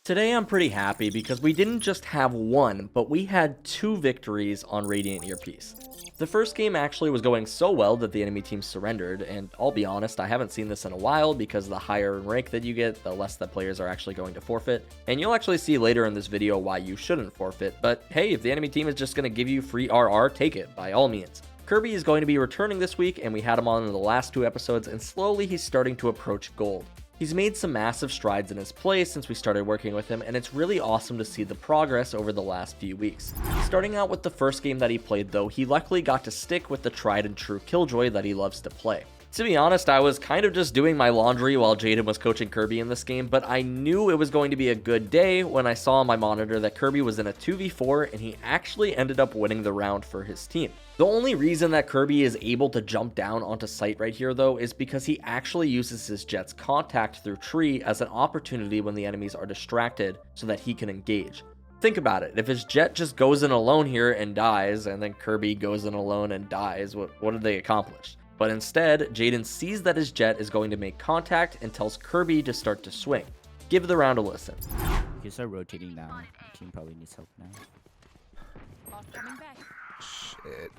Today I'm pretty happy because we didn't just have one, but we had two victories on Radiant Earpiece. The first game actually was going so well that the enemy team surrendered, and I'll be honest, I haven't seen this in a while because the higher in rank that you get, the less that players are actually going to forfeit. And you'll actually see later in this video why you shouldn't forfeit, but hey, if the enemy team is just going to give you free RR, take it, by all means. Kirby is going to be returning this week, and we had him on in the last two episodes, and slowly he's starting to approach gold. He's made some massive strides in his play since we started working with him, and it's really awesome to see the progress over the last few weeks. Starting out with the first game that he played though, he luckily got to stick with the tried and true Killjoy that he loves to play. To be honest, I was kind of just doing my laundry while Jaden was coaching Kirby in this game, but I knew it was going to be a good day when I saw on my monitor that Kirby was in a 2v4 and he actually ended up winning the round for his team. The only reason that Kirby is able to jump down onto site right here though is because he actually uses his Jet's contact through tree as an opportunity when the enemies are distracted so that he can engage. Think about it, if his Jet just goes in alone here and dies, and then Kirby goes in alone and dies, what did they accomplish? But instead, Jaden sees that his Jet is going to make contact and tells Kirby to start to swing. Give the round a listen. You can start rotating now. The team probably needs help now. Shit.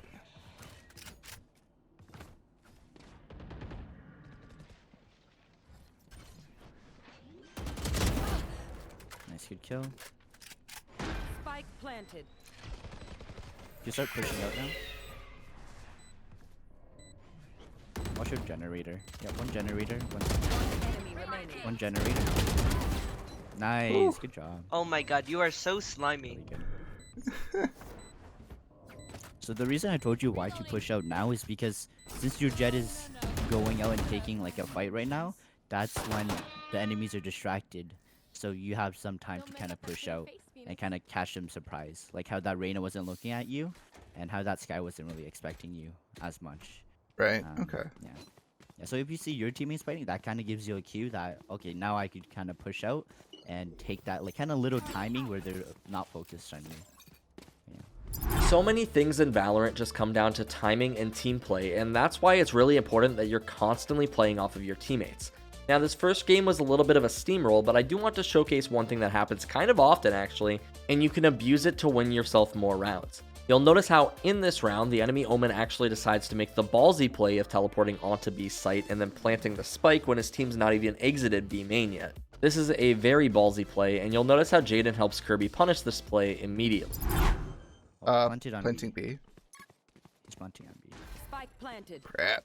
Nice, good kill. Spike planted. You can start pushing out now. Watch your generator. Yeah, one generator. One generator. Nice, Ooh. good job. Oh my god, you are so slimy. Really good. So the reason I told you why to push out now is because since your Jet is going out and taking like a fight right now, that's when the enemies are distracted. So you have some time to kind of push out and kind of catch them surprise. Like how that Reyna wasn't looking at you and how that Skye wasn't really expecting you as much. Right. Okay. Yeah. So if you see your teammates fighting, that kind of gives you a cue that, okay, now I could kind of push out and take that like kind of little timing where they're not focused on you. So many things in Valorant just come down to timing and team play, and that's why it's really important that you're constantly playing off of your teammates. Now, this first game was a little bit of a steamroll, but I do want to showcase one thing that happens kind of often actually, and you can abuse it to win yourself more rounds. You'll notice how in this round, the enemy Omen actually decides to make the ballsy play of teleporting onto B site and then planting the spike when his team's not even exited B main yet. This is a very ballsy play, and you'll notice how Jaden helps Kirby punish this play immediately. Planting B. He's planting on B. Spike planted. Crap.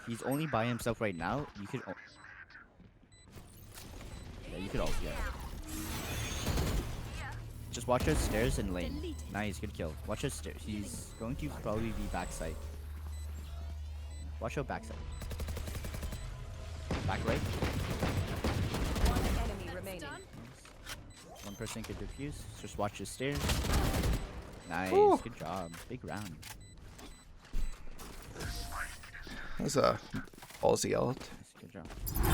He's only by himself right now. You could. Yeah, you could also. Yeah. Just watch our stairs and lane. Nice, good kill. Watch our stairs. He's going to probably be backside. Watch out backside. Back right. One enemy remaining. One person could defuse. Just watch his stairs. Nice, Ooh. good job. Big round. That's a ballsy ult. Nice, good job.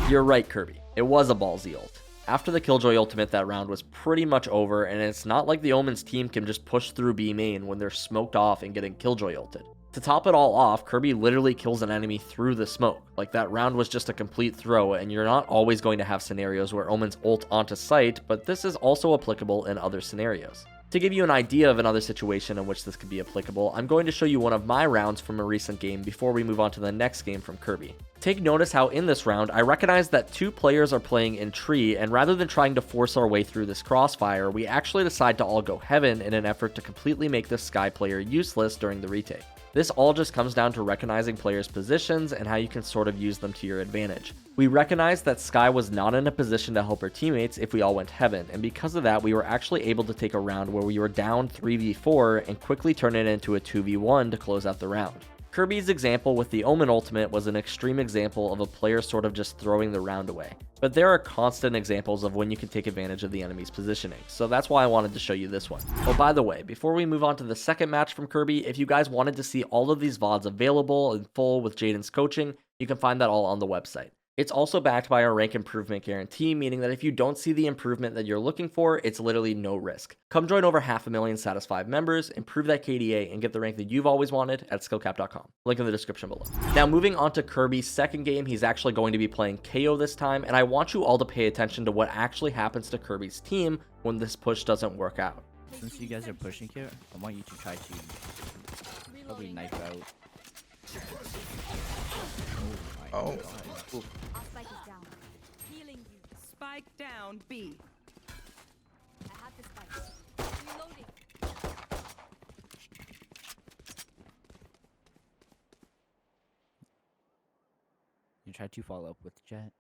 You're right, Kirby. It was a ballsy ult. After the Killjoy ultimate, that round was pretty much over, and it's not like the Omen's team can just push through B main when they're smoked off and getting Killjoy ulted. To top it all off, Kirby literally kills an enemy through the smoke. Like, that round was just a complete throw, and you're not always going to have scenarios where Omen's ult onto site, but this is also applicable in other scenarios. To give you an idea of another situation in which this could be applicable, I'm going to show you one of my rounds from a recent game before we move on to the next game from Kirby. Take notice how in this round, I recognize that two players are playing in tree, and rather than trying to force our way through this crossfire, we actually decide to all go heaven in an effort to completely make this Skye player useless during the retake. This all just comes down to recognizing players' positions and how you can sort of use them to your advantage. We recognized that Skye was not in a position to help her teammates if we all went heaven, and because of that, we were actually able to take a round where we were down 3v4 and quickly turn it into a 2v1 to close out the round. Kirby's example with the Omen ultimate was an extreme example of a player sort of just throwing the round away. But there are constant examples of when you can take advantage of the enemy's positioning, so that's why I wanted to show you this one. Oh, by the way, before we move on to the second match from Kirby, if you guys wanted to see all of these VODs available in full with Jaden's coaching, you can find that all on the website. It's also backed by our rank improvement guarantee, meaning that if you don't see the improvement that you're looking for, it's literally no risk. Come join over 500,000 satisfied members, improve that KDA, and get the rank that you've always wanted at skillcapped.com. Link in the description below. Now moving on to Kirby's second game, he's actually going to be playing KO this time, and I want you all to pay attention to what actually happens to Kirby's team when this push doesn't work out. Since you guys are pushing here, I want you to try to probably knife out. Oh. God. Our spike is down. Healing you. Spike down B. I have the spike. Reloading. You try to follow up with Jet.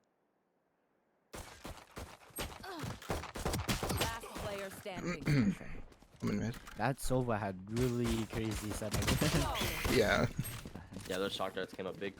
Last player standing. I'm in mid. That Sova had really crazy setup. Yeah. Yeah, those shock darts came up big.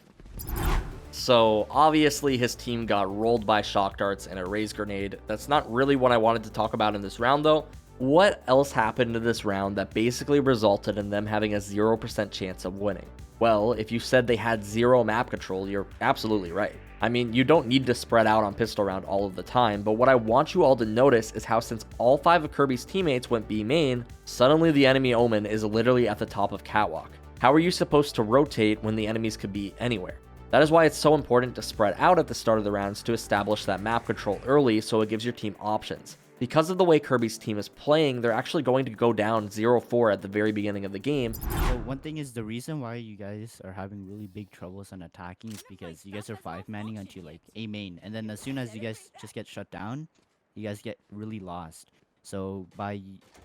So obviously his team got rolled by shock darts and a raise grenade. That's not really what I wanted to talk about in this round though. What else happened in this round that basically resulted in them having a 0% chance of winning? Well, if you said they had 0 map control, you're absolutely right. I mean, you don't need to spread out on pistol round all of the time, but what I want you all to notice is how since all 5 of Kirby's teammates went B main, suddenly the enemy Omen is literally at the top of Catwalk. How are you supposed to rotate when the enemies could be anywhere? That is why it's so important to spread out at the start of the rounds to establish that map control early so it gives your team options. Because of the way Kirby's team is playing, they're actually going to go down 0-4 at the very beginning of the game. So one thing is the reason why you guys are having really big troubles on attacking is because you guys are 5-manning onto like A main, and then as soon as you guys just get shut down, you guys get really lost. So by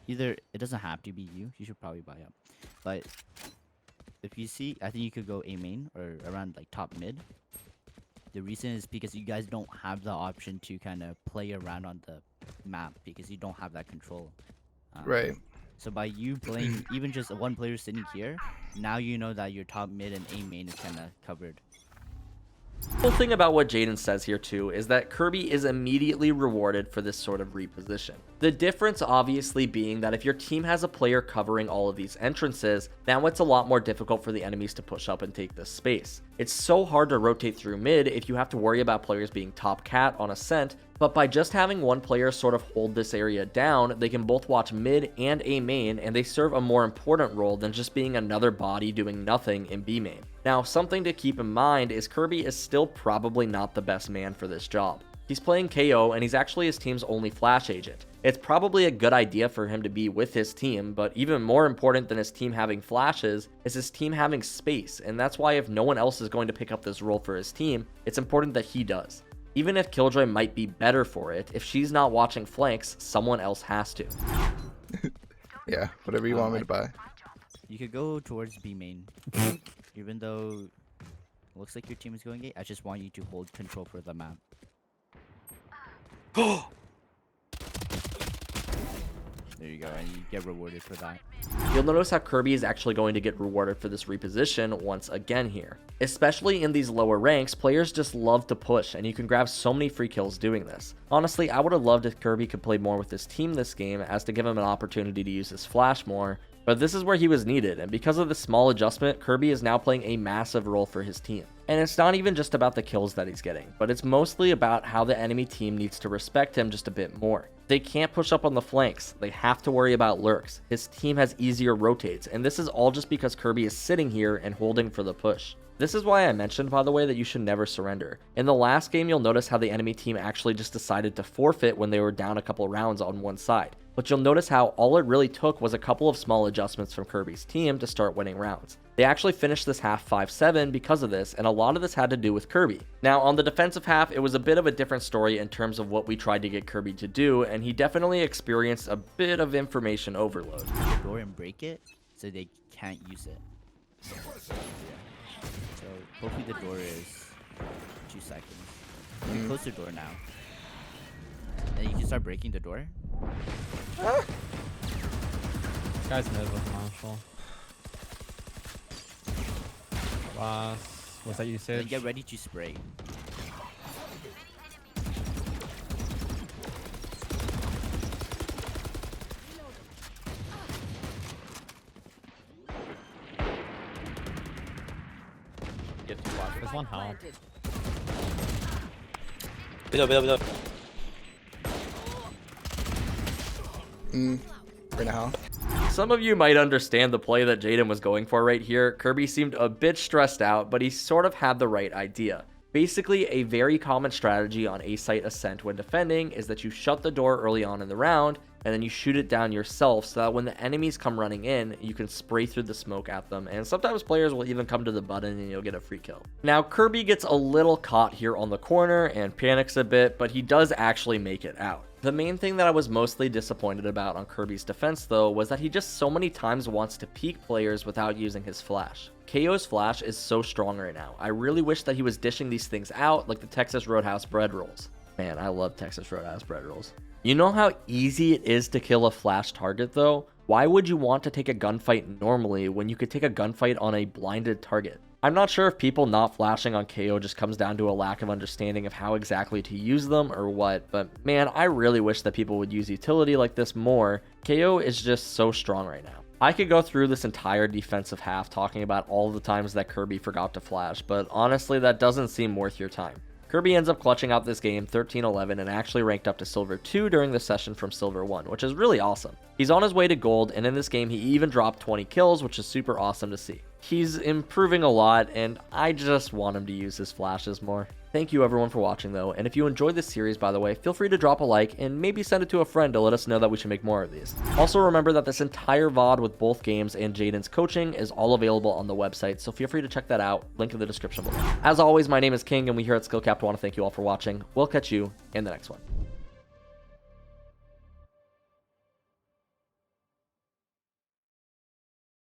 either, it doesn't have to be you should probably buy up, but if you see, I think you could go A main or around like top mid. The reason is because you guys don't have the option to kind of play around on the map because you don't have that control. Right. So by you playing even just one player sitting here, now you know that your top mid and A main is kind of covered. The cool thing about what Jaden says here too is that Kirby is immediately rewarded for this sort of reposition. The difference obviously being that if your team has a player covering all of these entrances, now it's a lot more difficult for the enemies to push up and take this space. It's so hard to rotate through mid if you have to worry about players being top cat on ascent, but by just having one player sort of hold this area down, they can both watch mid and A main, and they serve a more important role than just being another body doing nothing in B main. Now, something to keep in mind is Kirby is still probably not the best man for this job. He's playing KO, and he's actually his team's only flash agent. It's probably a good idea for him to be with his team, but even more important than his team having flashes is his team having space, and that's why if no one else is going to pick up this role for his team, it's important that he does. Even if Killjoy might be better for it, if she's not watching flanks, someone else has to. Yeah, whatever you want me to buy. You could go towards B main. Even though it looks like your team is going A, I just want you to hold control for the map. There you go, and you get rewarded for that. You'll notice how Kirby is actually going to get rewarded for this reposition once again here. Especially in these lower ranks, players just love to push, and you can grab so many free kills doing this. Honestly, I would have loved if Kirby could play more with his team this game, as to give him an opportunity to use his flash more, but this is where he was needed, and because of this small adjustment, Kirby is now playing a massive role for his team. And it's not even just about the kills that he's getting, but it's mostly about how the enemy team needs to respect him just a bit more. They can't push up on the flanks, they have to worry about lurks, his team has easier rotates, and this is all just because Kirby is sitting here and holding for the push. This is why I mentioned, by the way, that you should never surrender. In the last game, you'll notice how the enemy team actually just decided to forfeit when they were down a couple rounds on one side. But you'll notice how all it really took was a couple of small adjustments from Kirby's team to start winning rounds. They actually finished this half 5-7 because of this, and a lot of this had to do with Kirby. Now, on the defensive half, it was a bit of a different story in terms of what we tried to get Kirby to do, and he definitely experienced a bit of information overload. The door and break it so they can't use it. So hopefully the door is 2 seconds. You close the door now. And you can start breaking the door. Guy's mid with Marshall. Was that Then usage? get ready to spray. Get to flash. There's one help. Planted. middle. Right now. Some of you might understand the play that Jaden was going for right here. Kirby seemed a bit stressed out, but he sort of had the right idea. Basically, a very common strategy on A-site ascent when defending is that you shut the door early on in the round, and then you shoot it down yourself so that when the enemies come running in, you can spray through the smoke at them, and sometimes players will even come to the button and you'll get a free kill. Now, Kirby gets a little caught here on the corner and panics a bit, but he does actually make it out. The main thing that I was mostly disappointed about on Kirby's defense though was that he just so many times wants to peek players without using his flash. KO's flash is so strong right now. I really wish that he was dishing these things out like the Texas Roadhouse bread rolls. Man, I love Texas Roadhouse bread rolls. You know how easy it is to kill a flash target though? Why would you want to take a gunfight normally when you could take a gunfight on a blinded target? I'm not sure if people not flashing on KO just comes down to a lack of understanding of how exactly to use them or what, but man, I really wish that people would use utility like this more. KO is just so strong right now. I could go through this entire defensive half talking about all the times that Kirby forgot to flash, but honestly that doesn't seem worth your time. Kirby ends up clutching out this game 13-11 and actually ranked up to Silver 2 during the session from Silver 1, which is really awesome. He's on his way to Gold, and in this game he even dropped 20 kills, which is super awesome to see. He's improving a lot, and I just want him to use his flashes more. Thank you everyone for watching though, and if you enjoyed this series by the way, feel free to drop a like and maybe send it to a friend to let us know that we should make more of these. Also remember that this entire VOD with both games and Jaden's coaching is all available on the website, so feel free to check that out, link in the description below. As always, my name is King and we here at SkillCapped want to thank you all for watching. We'll catch you in the next one.